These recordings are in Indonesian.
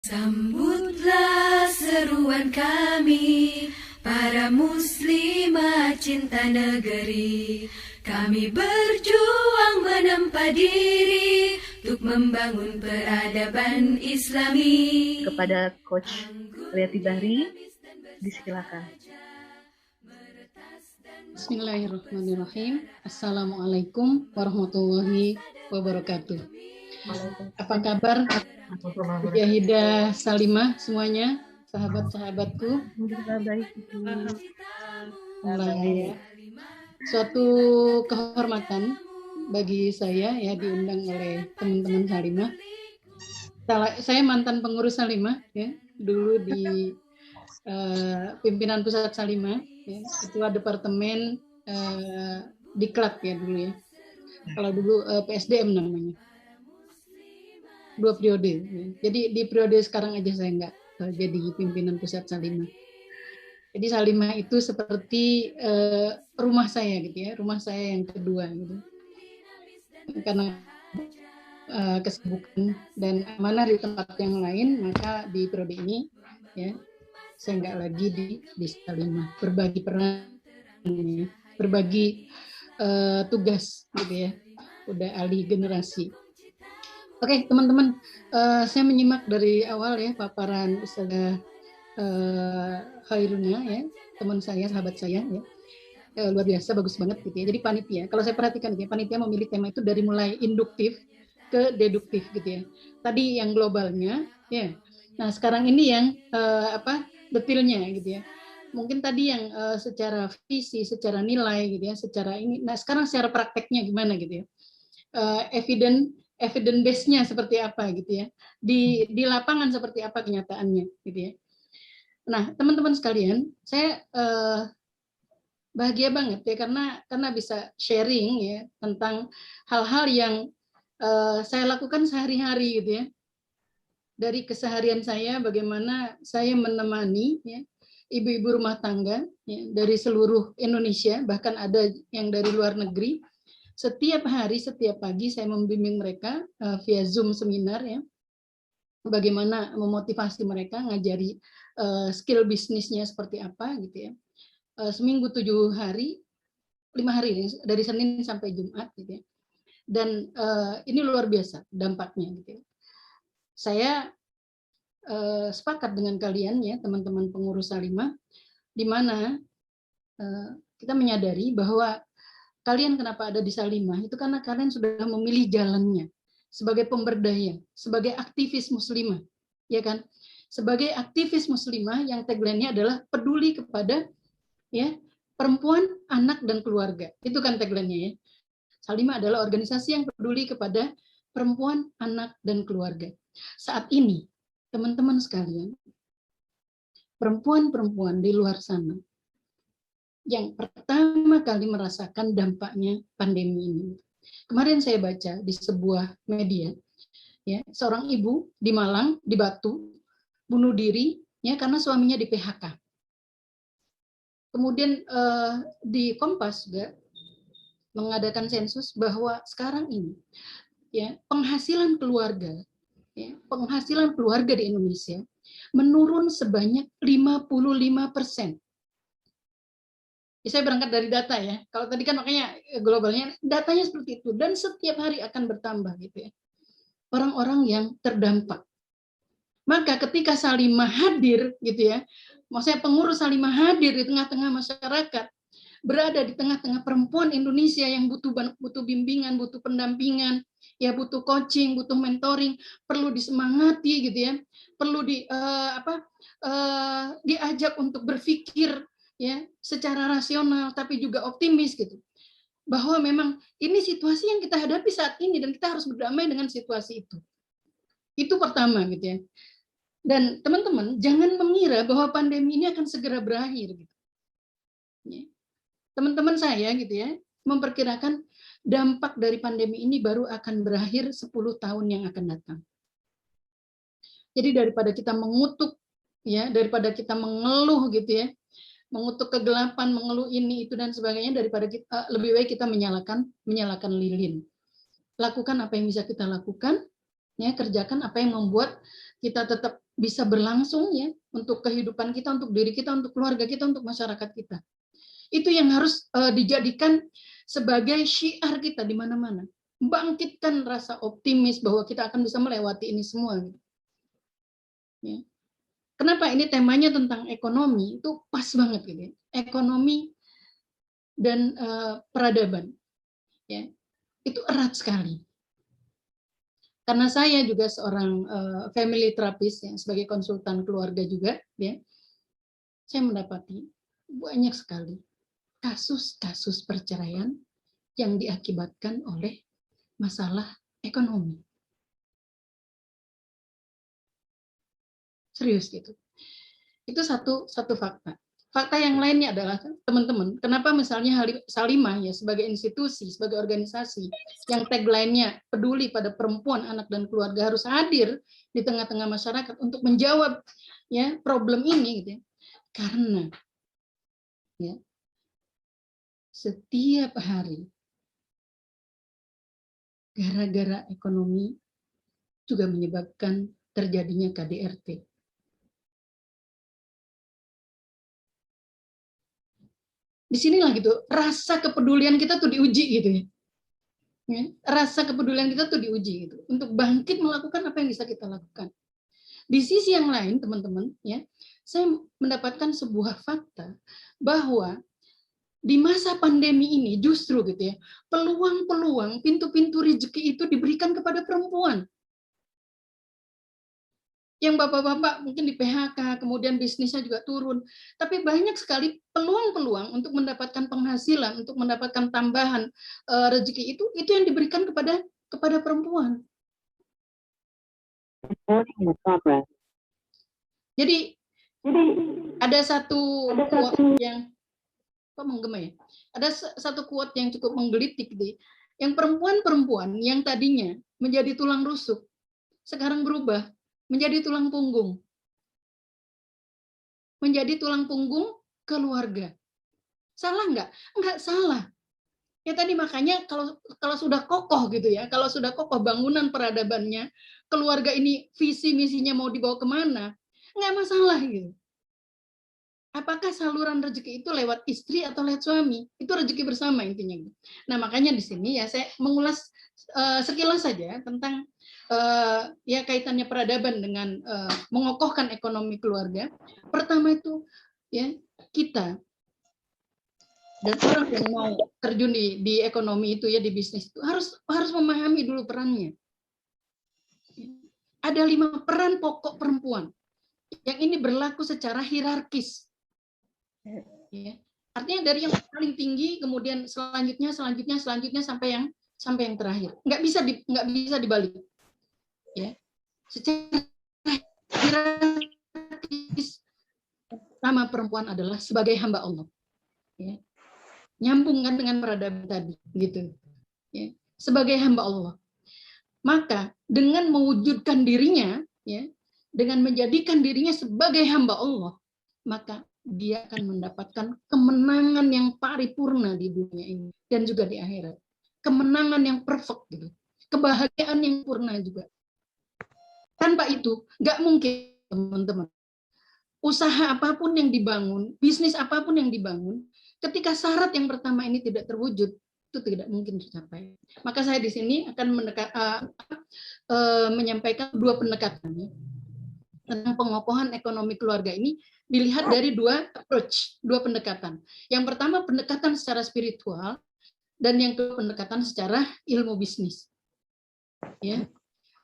Sambutlah seruan kami, para muslimah cinta negeri. Kami berjuang menempa diri untuk membangun peradaban Islami. Kepada Coach Riyati Bahri, disilakan. Bismillahirrahmanirrahim. Assalamualaikum warahmatullahi wabarakatuh. Apa kabar Mujahidah Salimah semuanya, sahabat-sahabatku? Baik. Suatu kehormatan bagi saya ya diundang oleh teman-teman Salimah. Saya mantan pengurus Salimah ya, dulu di pimpinan pusat Salimah ya, ketua departemen Diklat ya dulu ya. Kalau dulu PSDM namanya. 2 periode. Ya. Jadi di periode sekarang aja saya nggak jadi pimpinan pusat Salimah. Jadi Salimah itu seperti rumah saya gitu ya, rumah saya yang kedua gitu. Karena kesibukan dan amanah di tempat yang lain, maka di periode ini ya saya nggak lagi di Salimah, berbagi peran, berbagi tugas gitu ya, udah alih generasi. Oke, teman-teman, saya menyimak dari awal ya paparan Ustazah Khairuna ya, teman saya, sahabat saya ya, luar biasa, bagus banget gitu ya. Jadi panitia, kalau saya perhatikan gitu ya, panitia memilih tema itu dari mulai induktif ke deduktif gitu ya. Tadi yang globalnya ya, nah sekarang ini yang detailnya gitu ya. Mungkin tadi yang secara visi, secara nilai gitu ya, secara ini. Nah sekarang secara prakteknya gimana gitu ya? Evidence base-nya seperti apa gitu ya, di lapangan seperti apa kenyataannya gitu ya. Nah teman-teman sekalian, saya bahagia banget ya karena bisa sharing ya tentang hal-hal yang saya lakukan sehari-hari gitu ya, dari keseharian saya, bagaimana saya menemani ya ibu-ibu rumah tangga ya, dari seluruh Indonesia, bahkan ada yang dari luar negeri. Setiap hari, setiap pagi saya membimbing mereka via Zoom seminar ya, bagaimana memotivasi mereka, ngajari skill bisnisnya seperti apa gitu ya. Seminggu 7 hari, 5 hari dari Senin sampai Jumat gitu ya. Dan ini luar biasa dampaknya gitu ya. Saya sepakat dengan kalian ya teman-teman pengurus Salimah, di mana kita menyadari bahwa kalian kenapa ada di Salimah itu karena kalian sudah memilih jalannya sebagai pemberdaya, sebagai aktivis muslimah, ya kan? Sebagai aktivis muslimah yang tagline-nya adalah peduli kepada ya perempuan, anak dan keluarga. Itu kan tagline-nya ya. Salimah adalah organisasi yang peduli kepada perempuan, anak dan keluarga. Saat ini, teman-teman sekalian, perempuan-perempuan di luar sana yang pertama kali merasakan dampaknya pandemi ini. Kemarin saya baca di sebuah media, ya, seorang ibu di Malang, di Batu, bunuh diri ya karena suaminya di PHK. Kemudian di Kompas juga mengadakan sensus bahwa sekarang ini ya penghasilan keluarga di Indonesia menurun sebanyak 55%. Saya berangkat dari data ya. Kalau tadi kan makanya globalnya datanya seperti itu dan setiap hari akan bertambah gitu ya. Orang-orang yang terdampak. Maka ketika Salimah hadir gitu ya, maksudnya pengurus Salimah hadir di tengah-tengah masyarakat, berada di tengah-tengah perempuan Indonesia yang butuh bimbingan, butuh pendampingan, ya butuh coaching, butuh mentoring, perlu disemangati gitu ya, perlu diajak untuk berpikir ya secara rasional tapi juga optimis gitu, bahwa memang ini situasi yang kita hadapi saat ini dan kita harus berdamai dengan situasi itu pertama gitu ya. Dan teman-teman jangan mengira bahwa pandemi ini akan segera berakhir gitu ya. Teman-teman saya gitu ya memperkirakan dampak dari pandemi ini baru akan berakhir 10 tahun yang akan datang. Jadi daripada kita mengutuk ya, daripada kita mengeluh gitu ya, mengutuk kegelapan, mengeluh ini itu dan sebagainya, daripada kita lebih baik kita menyalakan lilin. Lakukan apa yang bisa kita lakukan Ya, kerjakan apa yang membuat kita tetap bisa berlangsung ya untuk kehidupan kita, untuk diri kita, untuk keluarga kita, untuk masyarakat kita. Itu yang harus dijadikan sebagai syiar kita di mana-mana. Bangkitkan rasa optimis bahwa kita akan bisa melewati ini semua. Ya. Kenapa ini temanya tentang ekonomi? Itu pas banget gitu ya. Ekonomi dan peradaban. Ya. Itu erat sekali. Karena saya juga seorang family therapist yang sebagai konsultan keluarga juga, ya, saya mendapati banyak sekali kasus-kasus perceraian yang diakibatkan oleh masalah ekonomi. Serius gitu. Itu satu fakta. Fakta yang lainnya adalah, teman-teman, kenapa misalnya Salimah ya sebagai institusi, sebagai organisasi yang tagline-nya peduli pada perempuan, anak dan keluarga harus hadir di tengah-tengah masyarakat untuk menjawab ya problem ini gitu ya. Karena ya setiap hari gara-gara ekonomi juga menyebabkan terjadinya KDRT. Disinilah gitu rasa kepedulian kita tuh diuji gitu ya. Rasa kepedulian kita tuh diuji gitu untuk bangkit melakukan apa yang bisa kita lakukan. Di sisi yang lain teman-teman ya, saya mendapatkan sebuah fakta bahwa di masa pandemi ini justru gitu ya, peluang-peluang pintu-pintu rezeki itu diberikan kepada perempuan. Yang bapak-bapak mungkin di PHK, kemudian bisnisnya juga turun. Tapi banyak sekali peluang-peluang untuk mendapatkan penghasilan, untuk mendapatkan tambahan rezeki itu yang diberikan kepada perempuan. Jadi ada satu quote yang menggema ya. Ada satu quote yang cukup menggelitik di yang perempuan-perempuan yang tadinya menjadi tulang rusuk sekarang berubah menjadi tulang punggung. Menjadi tulang punggung keluarga. Salah nggak? Nggak salah. Ya tadi makanya kalau sudah kokoh gitu ya, kalau sudah kokoh bangunan peradabannya, keluarga ini visi misinya mau dibawa kemana, nggak masalah gitu. Apakah saluran rezeki itu lewat istri atau lewat suami? Itu rezeki bersama intinya. Nah makanya di sini ya saya mengulas sekilas saja tentang ya kaitannya peradaban dengan mengokohkan ekonomi keluarga. Pertama itu ya kita dan orang yang mau terjun di ekonomi itu ya di bisnis itu harus memahami dulu perannya. Ada 5 peran pokok perempuan yang ini berlaku secara hierarkis. Ya. Artinya dari yang paling tinggi kemudian selanjutnya sampai yang terakhir. Nggak bisa dibalik. Ya. Secara hierarkis nama perempuan adalah sebagai hamba Allah. Ya. Nyambungkan dengan peradaban tadi gitu. Ya. Sebagai hamba Allah. Maka dengan mewujudkan dirinya ya, dengan menjadikan dirinya sebagai hamba Allah, maka dia akan mendapatkan kemenangan yang paripurna di dunia ini dan juga di akhirat. Kemenangan yang perfect gitu. Kebahagiaan yang purna juga. Tanpa itu, nggak mungkin, teman-teman. Usaha apapun yang dibangun, bisnis apapun yang dibangun, ketika syarat yang pertama ini tidak terwujud, itu tidak mungkin tercapai. Maka saya di sini akan menyampaikan 2 pendekatan tentang pengokohan ekonomi keluarga ini dilihat dari 2 approach, 2 pendekatan. Yang pertama pendekatan secara spiritual dan yang kedua pendekatan secara ilmu bisnis. Ya.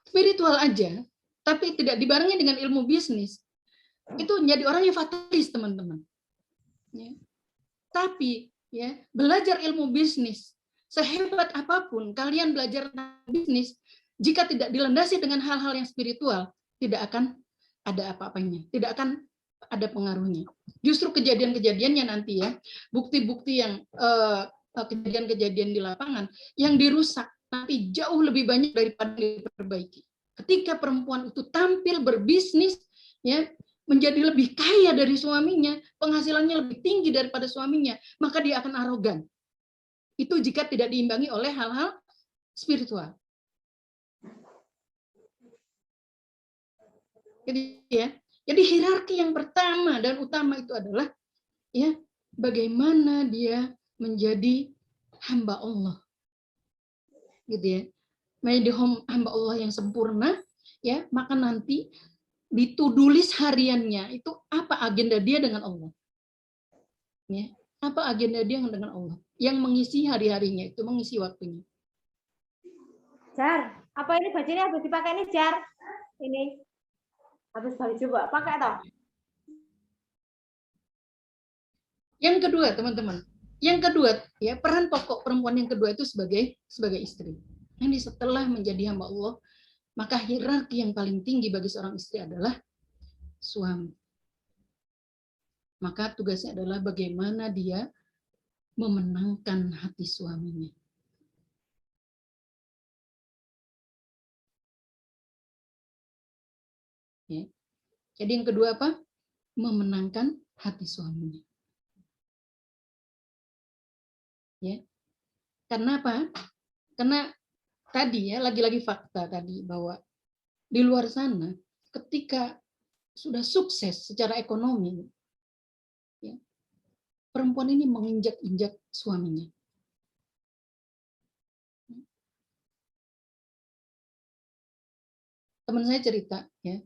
Spiritual aja, tapi tidak dibarengi dengan ilmu bisnis, itu menjadi orang yang fatalis, teman-teman. Ya. Tapi ya belajar ilmu bisnis, sehebat apapun kalian belajar bisnis, jika tidak dilandasi dengan hal-hal yang spiritual, tidak akan ada apa-apanya, tidak akan ada pengaruhnya. Justru kejadian-kejadiannya nanti ya, bukti-bukti yang kejadian-kejadian di lapangan yang dirusak nanti jauh lebih banyak daripada diperbaiki. Ketika perempuan itu tampil berbisnis, ya menjadi lebih kaya dari suaminya, penghasilannya lebih tinggi daripada suaminya, maka dia akan arogan. Itu jika tidak diimbangi oleh hal-hal spiritual. Jadi ya, jadi hierarki yang pertama dan utama itu adalah ya bagaimana dia menjadi hamba Allah, gitu ya. Menjadi hamba Allah yang sempurna, ya maka nanti ditulis hariannya itu apa agenda dia dengan Allah, ya apa agenda dia dengan Allah, yang mengisi hari-harinya itu, mengisi waktunya. Jar, apa ini bajunya habis dipakai ini Jar? Ini habis baju coba pakai toh? Yang kedua, teman-teman. Yang kedua, ya peran pokok perempuan yang kedua itu sebagai istri. Ini setelah menjadi hamba Allah, maka hierarki yang paling tinggi bagi seorang istri adalah suami. Maka tugasnya adalah bagaimana dia memenangkan hati suaminya. Ya. Jadi yang kedua apa? Memenangkan hati suaminya. Ya. Karena apa? Karena tadi ya, lagi-lagi fakta tadi bahwa di luar sana ketika sudah sukses secara ekonomi, ya, perempuan ini menginjak-injak suaminya. Teman saya cerita, ya,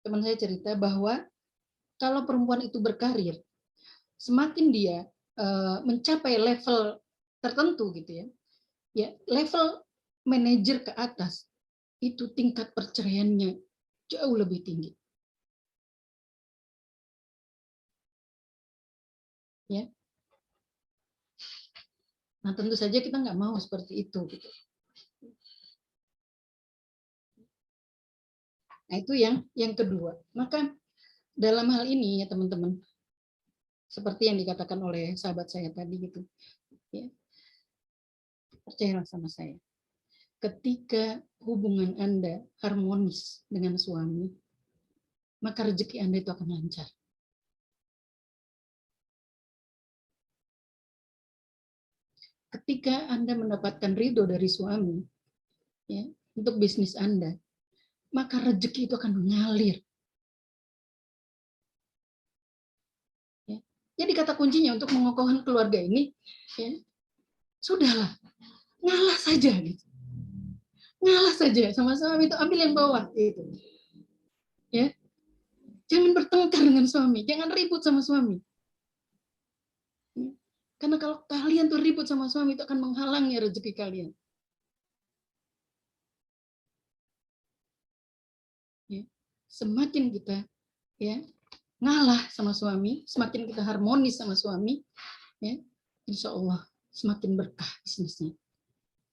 teman saya cerita bahwa kalau perempuan itu berkarir, semakin dia mencapai level tertentu gitu ya, ya level manajer ke atas itu tingkat perceraiannya jauh lebih tinggi. Ya. Nah tentu saja kita nggak mau seperti itu. Gitu. Nah itu yang kedua. Maka dalam hal ini ya teman-teman, seperti yang dikatakan oleh sahabat saya tadi gitu, ya, percayalah sama saya. Ketika hubungan Anda harmonis dengan suami, maka rezeki Anda itu akan lancar. Ketika Anda mendapatkan ridho dari suami, ya, untuk bisnis Anda, maka rezeki itu akan mengalir. Ya. Jadi kata kuncinya untuk mengokohkan keluarga ini, ya, sudahlah, ngalah saja gitu. Ngalah saja sama suami itu, ambil yang bawah gitu. Ya. Jangan bertengkar dengan suami, jangan ribut sama suami. Ya. Karena kalau kalian tuh ribut sama suami itu akan menghalangi rezeki kalian. Ya. Semakin kita ya ngalah sama suami, semakin kita harmonis sama suami, ya, insya Allah semakin berkah bisnisnya,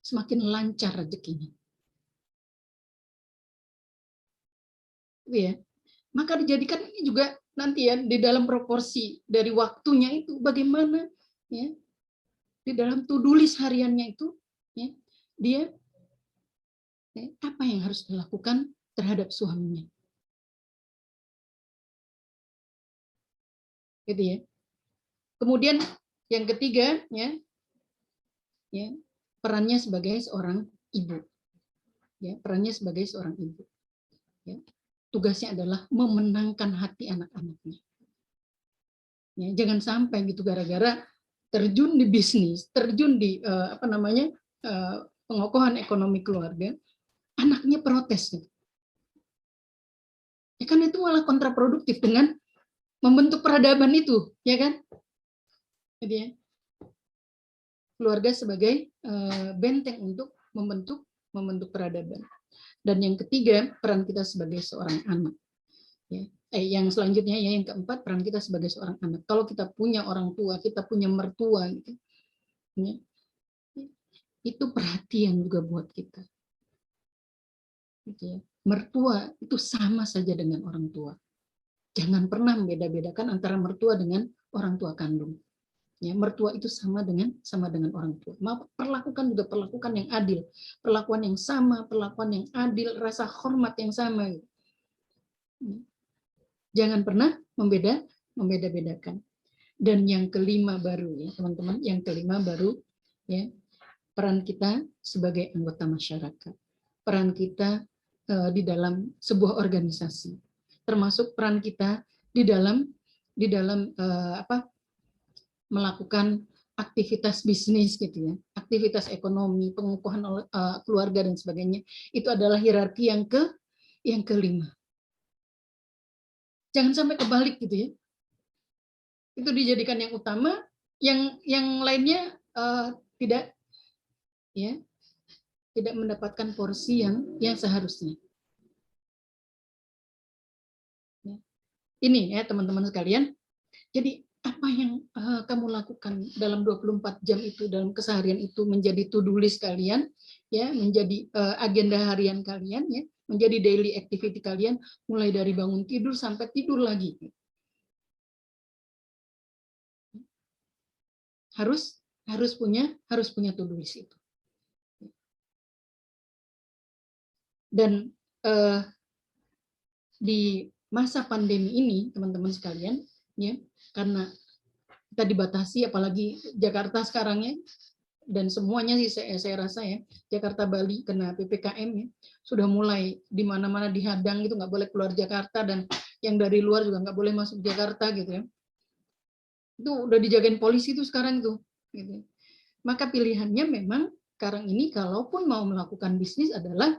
semakin lancar rezekinya. Ya, maka dijadikan ini juga nanti ya di dalam proporsi dari waktunya itu bagaimana ya di dalam to-do list hariannya itu ya dia ya, apa yang harus dilakukan terhadap suaminya. Gitu ya. Kemudian yang ketiga ya perannya sebagai seorang ibu. Ya, perannya sebagai seorang ibu. Ya. Tugasnya adalah memenangkan hati anak-anaknya. Ya, jangan sampai gitu gara-gara terjun di bisnis, terjun di pengokohan ekonomi keluarga, anaknya protes. Gitu. Ya kan itu malah kontraproduktif dengan membentuk peradaban itu, ya kan? Jadi ya, keluarga sebagai benteng untuk membentuk peradaban. Dan yang ketiga, peran kita sebagai seorang anak. Ya. Yang selanjutnya ya yang keempat, peran kita sebagai seorang anak. Kalau kita punya orang tua, kita punya mertua, gitu, ya, itu perhatian juga buat kita. Gitu ya. Mertua itu sama saja dengan orang tua. Jangan pernah membeda-bedakan antara mertua dengan orang tua kandung. Ya, mertua itu sama dengan orang tua. Perlakukan juga perlakukan yang adil, perlakuan yang sama, perlakuan yang adil, rasa hormat yang sama. Jangan pernah membeda-bedakan. Dan yang kelima baru ya teman-teman, yang kelima baru ya peran kita sebagai anggota masyarakat, peran kita di dalam sebuah organisasi, termasuk peran kita di dalam melakukan aktivitas bisnis gitu ya, aktivitas ekonomi, pengukuhan keluarga dan sebagainya. Itu adalah hierarki yang kelima. Jangan sampai kebalik gitu ya. Itu dijadikan yang utama, yang lainnya tidak mendapatkan porsi yang seharusnya. Ini ya teman-teman sekalian. Jadi apa yang kamu lakukan dalam 24 jam itu, dalam keseharian itu menjadi to-do list kalian, ya, menjadi agenda harian kalian, ya, menjadi daily activity kalian, mulai dari bangun tidur sampai tidur lagi. Harus punya to-do list itu. Dan di masa pandemi ini, teman-teman sekalian, ya, karena kita dibatasi, apalagi Jakarta sekarang ya, dan semuanya sih saya rasa ya, Jakarta Bali kena PPKM ya, sudah mulai di mana-mana dihadang itu, nggak boleh keluar Jakarta, dan yang dari luar juga nggak boleh masuk Jakarta gitu ya. Itu udah dijagain polisi itu sekarang itu. Gitu. Maka pilihannya memang sekarang ini kalaupun mau melakukan bisnis adalah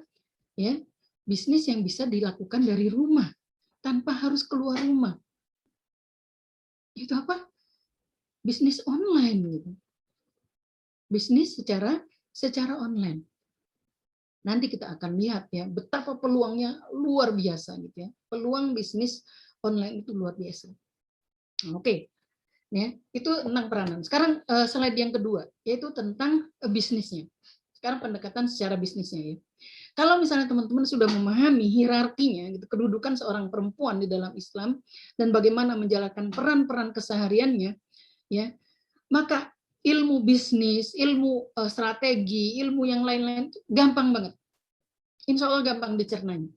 ya bisnis yang bisa dilakukan dari rumah tanpa harus keluar rumah. Itu apa? Bisnis online gitu. Bisnis secara online. Nanti kita akan lihat ya betapa peluangnya luar biasa gitu ya. Peluang bisnis online itu luar biasa. Oke. Ya, itu tentang peranan. Sekarang slide yang kedua yaitu tentang bisnisnya. Sekarang pendekatan secara bisnisnya ya. Kalau misalnya teman-teman sudah memahami hierarkinya, gitu, kedudukan seorang perempuan di dalam Islam dan bagaimana menjalankan peran-peran kesehariannya, ya, maka ilmu bisnis, ilmu strategi, ilmu yang lain-lain gampang banget. Insya Allah gampang dicernanya.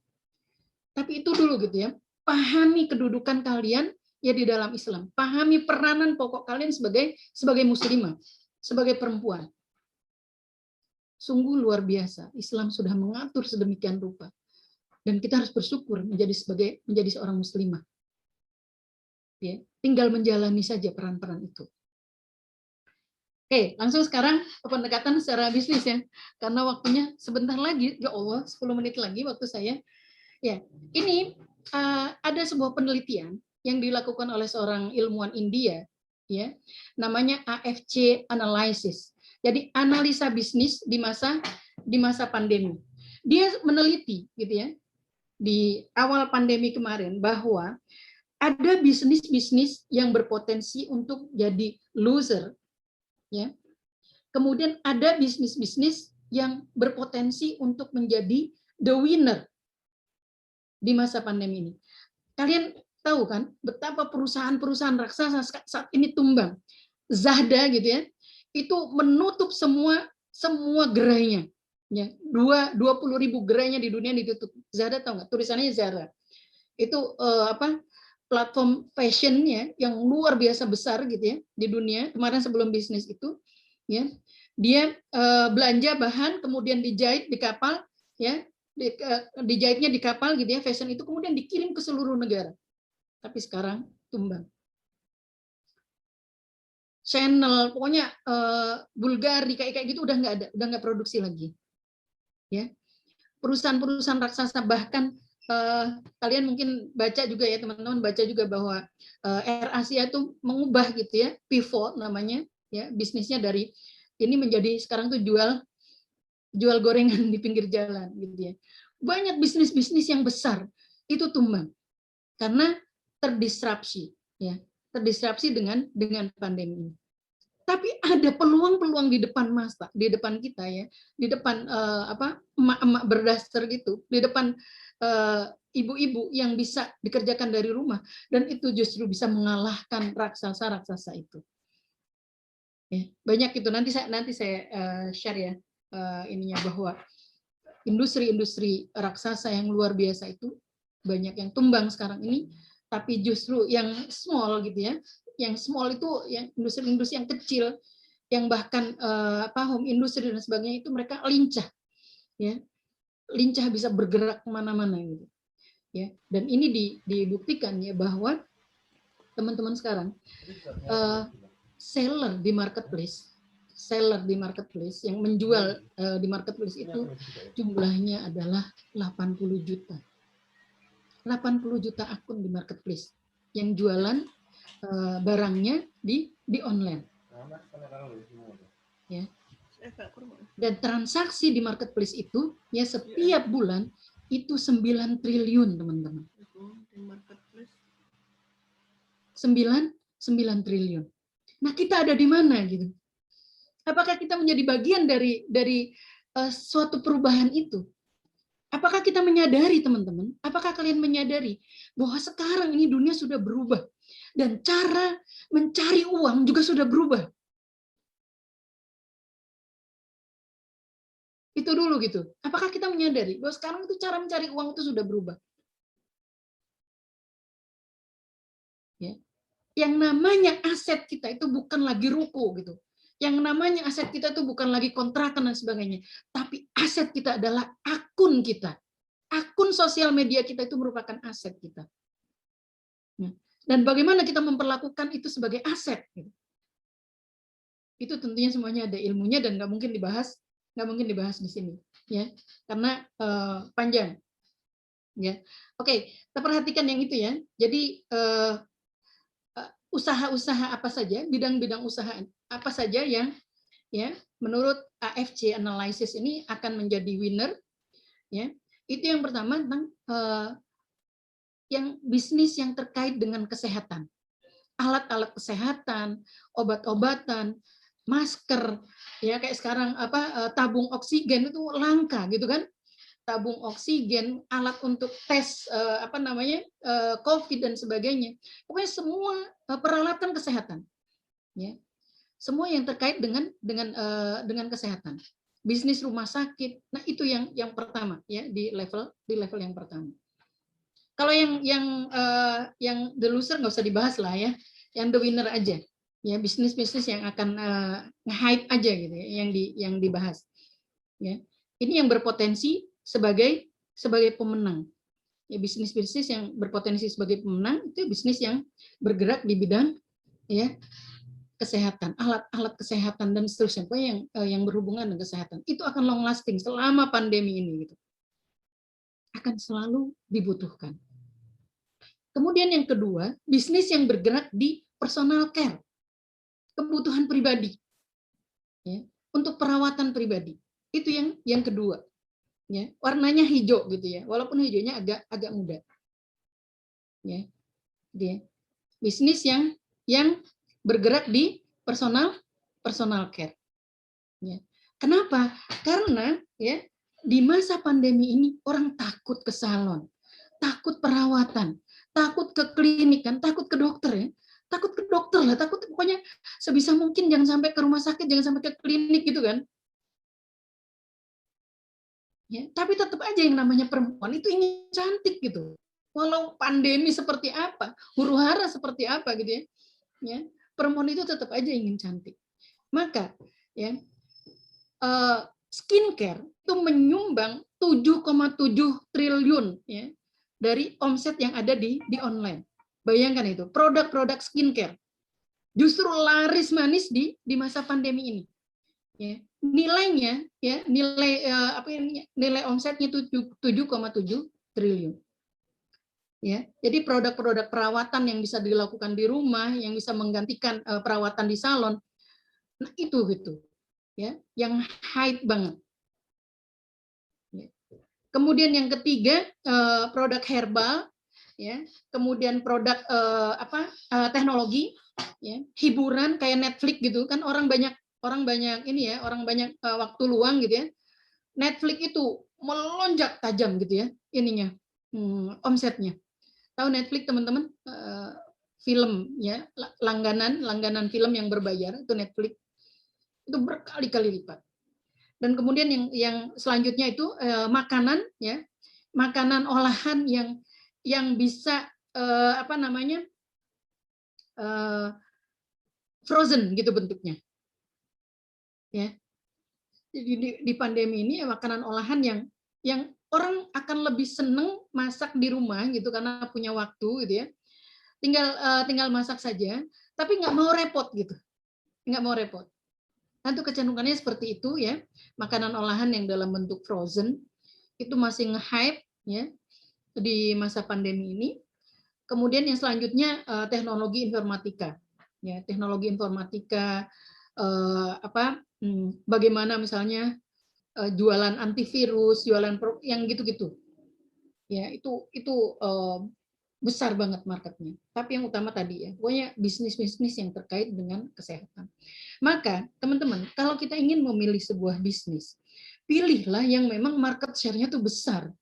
Tapi itu dulu gitu ya, pahami kedudukan kalian ya di dalam Islam, pahami peranan pokok kalian sebagai muslimah, sebagai perempuan. Sungguh luar biasa, Islam sudah mengatur sedemikian rupa. Dan kita harus bersyukur menjadi seorang muslimah. Ya, tinggal menjalani saja peran-peran itu. Oke, langsung sekarang ke pendekatan secara bisnis ya. Karena waktunya sebentar lagi, ya Allah, 10 menit lagi waktu saya. Ya, ini ada sebuah penelitian yang dilakukan oleh seorang ilmuwan India, ya, namanya AFC Analysis. Jadi analisa bisnis di masa pandemi. Dia meneliti gitu ya di awal pandemi kemarin bahwa ada bisnis-bisnis yang berpotensi untuk jadi loser, ya. Kemudian ada bisnis-bisnis yang berpotensi untuk menjadi the winner di masa pandemi ini. Kalian tahu kan betapa perusahaan-perusahaan raksasa saat ini tumbang. Zahda gitu ya. Itu menutup semua gerainya. Ya, 20.000 gerainya di dunia ditutup. Zahda tahu nggak? Tulisannya Zara. Itu platform fashionnya yang luar biasa besar gitu ya di dunia. Kemarin sebelum bisnis itu, ya dia belanja bahan kemudian dijahit di kapal, ya dijahitnya di kapal gitu ya, fashion itu kemudian dikirim ke seluruh negara. Tapi sekarang tumbang. Channel, pokoknya Bulgari kayak gitu udah nggak ada, udah nggak produksi lagi. Ya, perusahaan-perusahaan raksasa bahkan kalian mungkin baca juga ya teman-teman, baca juga bahwa AirAsia itu mengubah gitu ya, pivot namanya, ya bisnisnya dari ini menjadi sekarang tuh jual gorengan di pinggir jalan gitu ya. Banyak bisnis-bisnis yang besar itu tumbang karena terdisrupsi, ya. Terdisrupsi dengan pandemi ini. Tapi ada peluang-peluang di depan masa, di depan kita ya, di depan emak-emak berdaster gitu, di depan ibu-ibu yang bisa dikerjakan dari rumah, dan itu justru bisa mengalahkan raksasa-raksasa itu. Ya, banyak itu nanti saya share ya ininya bahwa industri-industri raksasa yang luar biasa itu banyak yang tumbang sekarang ini. Tapi justru yang small gitu ya, yang small itu yang industri-industri yang kecil, yang bahkan home industry dan sebagainya itu mereka lincah, ya lincah bisa bergerak kemana-mana gitu ya. Dan ini dibuktikan ya bahwa teman-teman sekarang seller di marketplace yang menjual di marketplace itu jumlahnya adalah 80 juta. 80 juta akun di marketplace yang jualan barangnya di online. Ya. Dan transaksi di marketplace itu ya setiap bulan itu 9 triliun, teman-teman. 9 triliun. Nah, kita ada di mana gitu? Apakah kita menjadi bagian dari suatu perubahan itu? Apakah kita menyadari, teman-teman? Apakah kalian menyadari bahwa sekarang ini dunia sudah berubah dan cara mencari uang juga sudah berubah? Itu dulu gitu. Apakah kita menyadari bahwa sekarang itu cara mencari uang itu sudah berubah? Ya. Yang namanya aset kita itu bukan lagi ruko gitu. Yang namanya aset kita itu bukan lagi kontrakan dan sebagainya, tapi aset kita adalah akun kita. Akun sosial media kita itu merupakan aset kita. Dan bagaimana kita memperlakukan itu sebagai aset? Itu tentunya semuanya ada ilmunya dan nggak mungkin dibahas di sini, ya, karena panjang. Ya, oke, kita perhatikan yang itu ya. Jadi usaha-usaha apa saja, bidang-bidang usaha apa saja yang ya menurut AFC analysis ini akan menjadi winner, ya. Itu yang pertama tentang yang bisnis yang terkait dengan kesehatan, alat-alat kesehatan, obat-obatan, masker, ya kayak sekarang tabung oksigen itu langka gitu kan, tabung oksigen, alat untuk tes COVID dan sebagainya, pokoknya semua peralatan kesehatan, ya, semua yang terkait dengan kesehatan, bisnis rumah sakit, nah itu yang pertama ya di level yang pertama. Kalau yang the loser nggak usah dibahas lah ya, yang the winner aja. Ya, bisnis yang akan nge-hype aja gitu ya, yang dibahas. Ya. Ini yang berpotensi sebagai pemenang. Ya, bisnis yang berpotensi sebagai pemenang itu bisnis yang bergerak di bidang ya kesehatan, alat-alat kesehatan dan seterusnya, pokoknya yang berhubungan dengan kesehatan. Itu akan long lasting selama pandemi ini gitu. Akan selalu dibutuhkan. Kemudian yang kedua, bisnis yang bergerak di personal care, kebutuhan pribadi, ya, untuk perawatan pribadi. Itu yang kedua, ya, warnanya hijau gitu ya, walaupun hijaunya agak muda, ya, dia bisnis yang bergerak di personal care, ya. Kenapa? Karena ya di masa pandemi ini orang takut ke salon, takut perawatan, takut ke klinik kan, takut ke dokter ya. Takut ke dokter lah, takut pokoknya sebisa mungkin jangan sampai ke rumah sakit, jangan sampai ke klinik gitu kan. Ya, tapi tetap aja yang namanya perempuan itu ingin cantik gitu. Walau pandemi seperti apa, huru-hara seperti apa gitu ya. Ya, perempuan itu tetap aja ingin cantik. Maka ya skincare itu menyumbang 7,7 triliun ya dari omset yang ada di online. Bayangkan itu, produk-produk skincare justru laris manis di masa pandemi ini. Ya, nilainya ya nilai omsetnya itu 7,7 triliun. Ya, jadi produk-produk perawatan yang bisa dilakukan di rumah, yang bisa menggantikan perawatan di salon, nah itu gitu, ya, yang hype banget. Ya. Kemudian yang ketiga produk herbal, ya, kemudian produk teknologi, ya, hiburan kayak Netflix gitu kan, orang banyak ini ya, orang banyak waktu luang gitu ya. Netflix itu melonjak tajam gitu ya ininya omsetnya. Tahu Netflix teman-teman, film ya, langganan film yang berbayar itu Netflix itu berkali-kali lipat. Dan kemudian yang selanjutnya itu makanan ya, makanan olahan yang bisa frozen gitu bentuknya. Ya. Jadi di pandemi ini makanan olahan yang orang akan lebih seneng masak di rumah gitu karena punya waktu gitu ya. Tinggal masak saja, tapi nggak mau repot gitu, nggak mau repot. Nah, itu kecenderungannya seperti itu ya. Makanan olahan yang dalam bentuk frozen itu masih nge-hype ya di masa pandemi ini. Kemudian yang selanjutnya teknologi informatika. Ya, teknologi informatika bagaimana misalnya jualan antivirus, jualan yang gitu-gitu. Ya, itu besar banget marketnya. Tapi yang utama tadi ya, pokoknya bisnis-bisnis yang terkait dengan kesehatan. Maka teman-teman, kalau kita ingin memilih sebuah bisnis, pilihlah yang memang market share-nya tuh besar.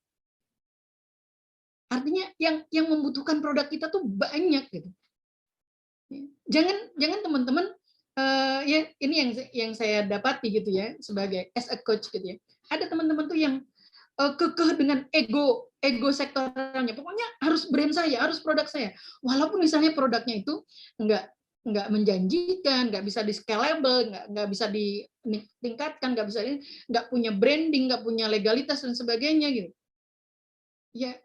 Artinya yang membutuhkan produk kita tuh banyak gitu. Jangan teman-teman ya ini yang saya dapati gitu ya sebagai as a coach gitu ya. Ada teman-teman tuh yang kekeh dengan ego sektoralnya. Pokoknya harus brand saya, harus produk saya. Walaupun misalnya produknya itu nggak menjanjikan, nggak bisa di scalable, nggak bisa ditingkatkan, nggak punya branding, nggak punya legalitas dan sebagainya gitu. Ya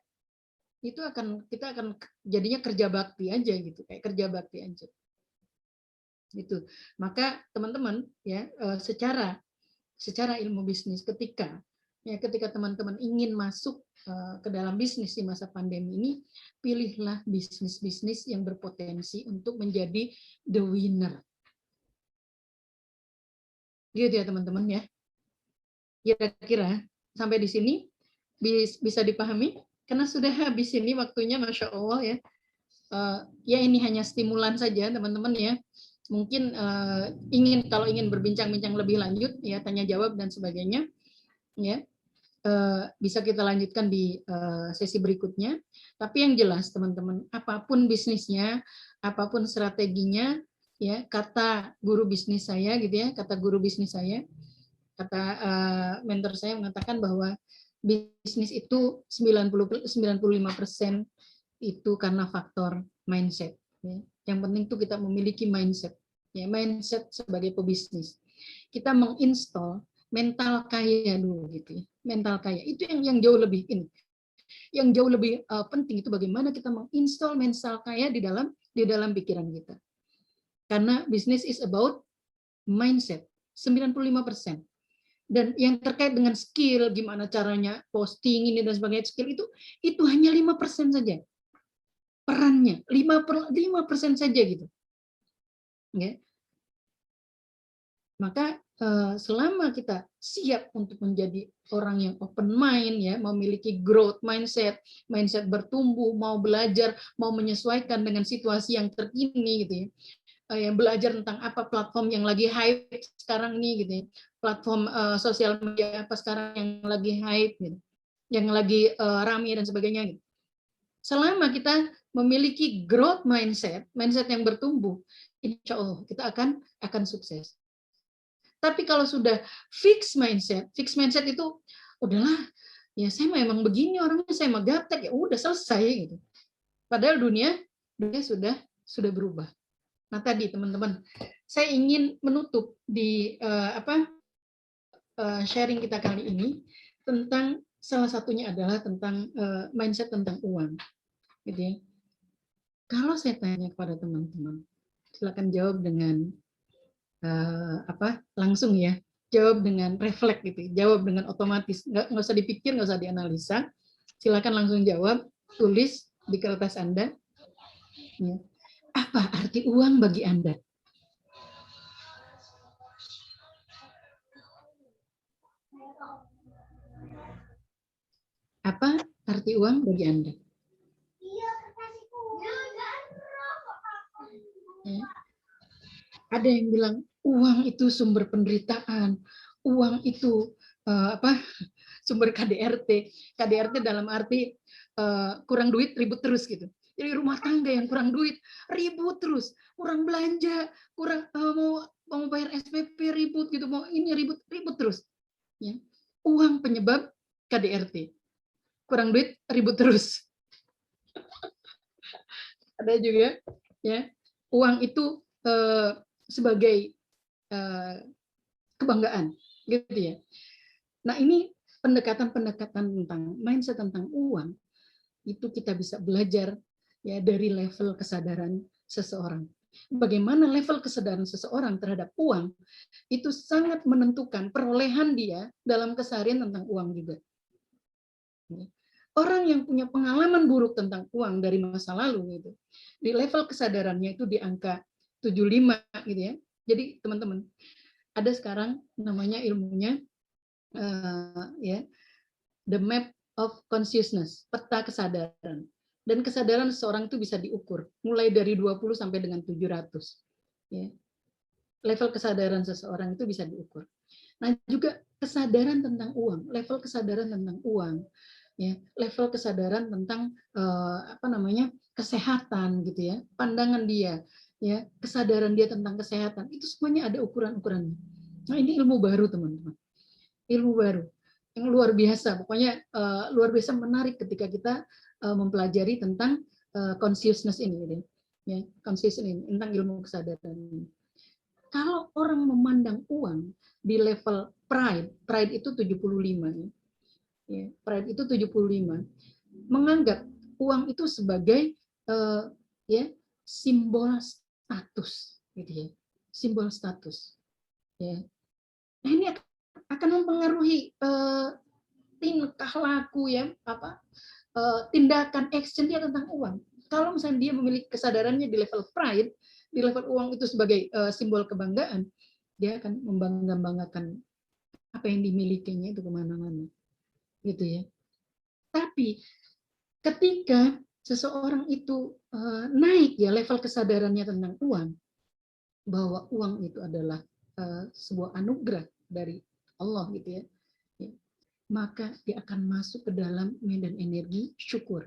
itu kita akan jadinya kerja bakti aja gitu, kayak kerja bakti aja. Gitu. Maka teman-teman ya secara ilmu bisnis ketika teman-teman ingin masuk ke dalam bisnis di masa pandemi ini, pilihlah bisnis-bisnis yang berpotensi untuk menjadi the winner. Gitu ya teman-teman ya. Kira-kira sampai di sini bisa dipahami? Karena sudah habis ini waktunya, Masya Allah ya. Ya ini hanya stimulan saja teman-teman ya. Mungkin kalau ingin berbincang-bincang lebih lanjut ya, tanya jawab dan sebagainya ya. Bisa kita lanjutkan di sesi berikutnya. Tapi yang jelas teman-teman, apapun bisnisnya, apapun strateginya, ya kata guru bisnis saya gitu ya, kata mentor saya mengatakan bahwa bisnis itu 95% itu karena faktor mindset. Ya. Yang penting itu kita memiliki mindset, ya mindset sebagai pebisnis. Kita menginstall mental kaya dulu gitu ya. Mental kaya itu yang jauh lebih penting itu bagaimana kita menginstall mental kaya di dalam pikiran kita. Karena bisnis is about mindset 95%. Dan yang terkait dengan skill, gimana caranya posting ini dan sebagainya, skill itu hanya 5% saja. Perannya 5% saja gitu. Ya. Maka selama kita siap untuk menjadi orang yang open mind ya, memiliki growth mindset bertumbuh, mau belajar, mau menyesuaikan dengan situasi yang terkini gitu ya. Yang belajar tentang apa platform yang lagi hype sekarang nih gitu ya. Platform sosial media apa sekarang yang lagi hype gitu. Yang lagi ramai dan sebagainya gitu. Selama kita memiliki growth mindset yang bertumbuh, insya Allah kita akan sukses. Tapi kalau sudah fixed mindset itu udahlah, ya saya memang begini orangnya, saya mah gaptek, ya udah selesai gitu. Padahal dunia sudah berubah. Nah tadi teman-teman, saya ingin menutup di sharing kita kali ini tentang salah satunya adalah tentang mindset tentang uang, gitu ya. Kalau saya tanya kepada teman-teman, silakan jawab dengan langsung ya, jawab dengan refleks gitu, jawab dengan otomatis, nggak usah dipikir, nggak usah dianalisa, silakan langsung jawab, tulis di kertas Anda. Ya. Apa arti uang bagi Anda? Apa arti uang bagi Anda? Ya. Ada yang bilang uang itu sumber penderitaan, uang itu sumber KDRT. KDRT dalam arti kurang duit ribut terus gitu. Jadi rumah tangga yang kurang duit ribut terus, kurang belanja, kurang mau bayar SPP ribut gitu, mau ini ribut terus. Ya. Uang penyebab KDRT. Kurang duit ribut terus. Ada juga ya, uang itu sebagai kebanggaan gitu ya. Nah ini pendekatan-pendekatan tentang mindset tentang uang itu kita bisa belajar ya dari level kesadaran seseorang. Bagaimana level kesadaran seseorang terhadap uang itu sangat menentukan perolehan dia dalam keseharian tentang uang juga. Orang yang punya pengalaman buruk tentang uang dari masa lalu gitu, di level kesadarannya itu di angka 75 gitu ya. Jadi teman-teman, ada sekarang namanya ilmunya ya, the map of consciousness, peta kesadaran. Dan kesadaran seseorang itu bisa diukur mulai dari 20 sampai dengan 700. Ya. Level kesadaran seseorang itu bisa diukur. Nah, juga kesadaran tentang uang, level kesadaran tentang uang, ya, level kesadaran tentang kesehatan gitu ya, pandangan dia, ya, kesadaran dia tentang kesehatan, itu semuanya ada ukuran-ukurannya. Nah, ini ilmu baru teman-teman, ilmu baru yang luar biasa, pokoknya luar biasa menarik ketika kita mempelajari tentang consciousness ini, gitu ya, consciousness ini tentang ilmu kesadaran ini. Kalau orang memandang uang di level pride itu 75 ya. Ya, pride itu 75, menganggap uang itu sebagai ya, simbol status gitu ya. Simbol status. Ya. Nah, ini akan mempengaruhi tingkah laku ya, tindakan action dia tentang uang. Kalau misalnya dia memiliki kesadarannya di level pride, di level uang itu sebagai simbol kebanggaan, dia akan membanggakan apa yang dimilikinya itu kemana-mana, gitu ya. Tapi ketika seseorang itu naik ya level kesadarannya tentang uang, bahwa uang itu adalah sebuah anugerah dari Allah, gitu ya, maka dia akan masuk ke dalam medan energi syukur.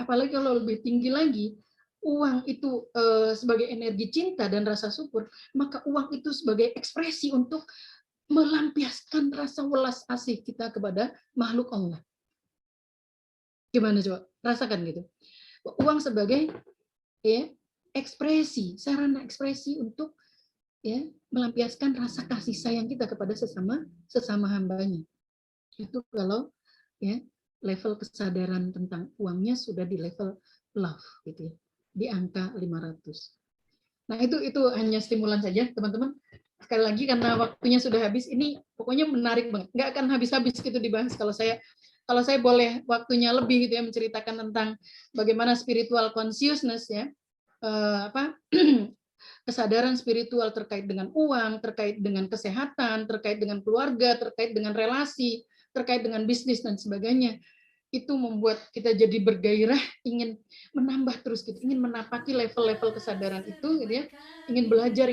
Apalagi kalau lebih tinggi lagi, uang itu sebagai energi cinta dan rasa syukur, maka uang itu sebagai ekspresi untuk melampiaskan rasa welas asih kita kepada makhluk Allah. Gimana coba? Rasakan gitu. Uang sebagai ya, ekspresi, sarana ekspresi untuk ya, melampiaskan rasa kasih sayang kita kepada sesama hambanya. Itu kalau ya, level kesadaran tentang uangnya sudah di level love gitu ya, di angka 500. Nah, itu hanya stimulan saja, teman-teman. Sekali lagi karena waktunya sudah habis, ini pokoknya menarik banget. Nggak akan habis-habis gitu dibahas kalau saya boleh waktunya lebih gitu ya, menceritakan tentang bagaimana spiritual consciousness ya, kesadaran spiritual terkait dengan uang, terkait dengan kesehatan, terkait dengan keluarga, terkait dengan relasi, terkait dengan bisnis dan sebagainya. Itu membuat kita jadi bergairah, ingin menambah terus gitu, ingin menapaki level-level kesadaran itu gitu ya. Ingin belajar.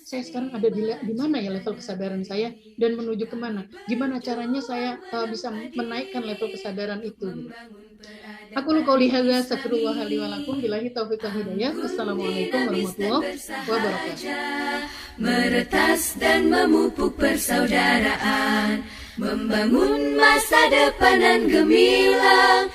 Saya sekarang ada di mana ya level kesadaran saya dan menuju kemana? Gimana caranya saya bisa menaikkan level kesadaran itu gitu. Aku qouli hadza astaghfirullah li wa lakum billahi taufiq wal hidayah. Assalamualaikum warahmatullahi wabarakatuh. Meretas dan memupuk persaudaraan, membangun masa depan yang gemilang.